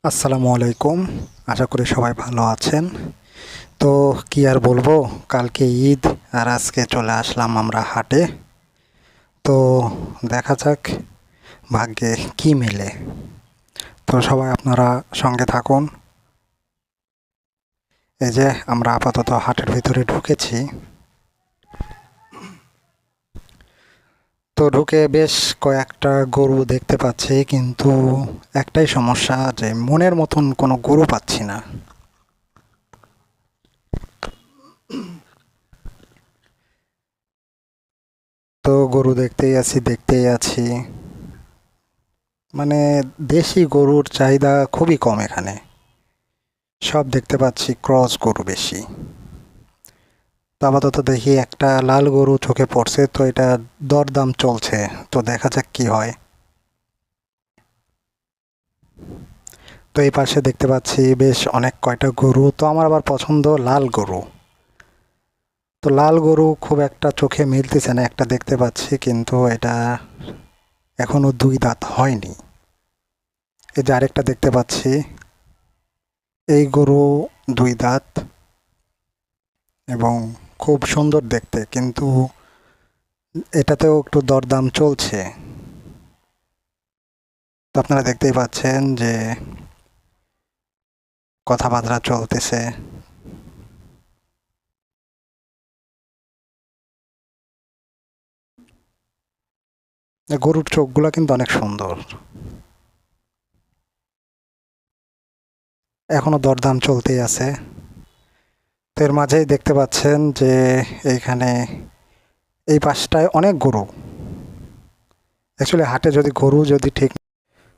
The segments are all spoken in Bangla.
আসসালামু আলাইকুম। আশা করি সবাই ভালো আছেন। তো কি আর বলবো, কালকে ঈদ আর আজকে চলে আসলাম আমরা হাটে। তো দেখা যাক ভাগ্যে কি মেলে। তো সবাই আপনারা সঙ্গে থাকুন। এই যে আমরা আপাতত হাটের ভিতরে ঢুকেছি। তো ঢুকে বেশ কয়েকটা গরু দেখতে পাচ্ছি, কিন্তু একটাই সমস্যা যে মনের মতন কোনো গরু পাচ্ছি না। তো গরু দেখতেই আছি, মানে দেশি গরুর চাহিদা খুবই কম এখানে। সব দেখতে পাচ্ছি ক্রস গরু বেশি। তো আপাতত দেখি একটা লাল গরু চোখে পড়ছে, তো এটা দরদাম চলছে। তো দেখা যাক কি হয়। তো এই পাশে দেখতে পাচ্ছি বেশ অনেক কয়টা গরু, তো আমার আবার পছন্দ লাল গরু। তো লাল গরু খুব একটা চোখে মিলতেছে না, একটা দেখতে পাচ্ছি কিন্তু এটা এখনো দুই দাঁত হয়নি। এই যে আরেকটা দেখতে পাচ্ছি, এই গরু দুই দাঁত এবং খুব সুন্দর দেখতে, কিন্তু এটাতেও একটু দরদাম চলছে। তো আপনারা দেখতেই পাচ্ছেন যে কথাবার্তা চলতেছে। গরুর চোখগুলো কিন্তু অনেক সুন্দর। এখনো দরদাম চলতেই আছে। তো এর মাঝেই দেখতে পাচ্ছেন যে এইখানে এই পাশটায় অনেক গরু। অ্যাকচুয়ালি হাটে যদি গরু যদি ঠিক,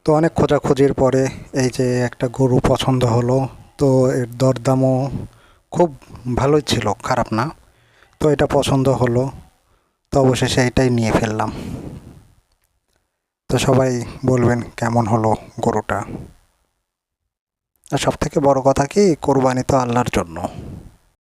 তো অনেক খোঁজাখুঁজির পরে এই যে একটা গরু পছন্দ হলো। তো এর দরদামও খুব ভালোই ছিল, খারাপ না। তো এটা পছন্দ হলো, তো অবশেষে এটাই নিয়ে ফেললাম। তো সবাই বলবেন কেমন হলো গরুটা। আর সব থেকে বড় কথা কি, কোরবানি তো আল্লাহর জন্য।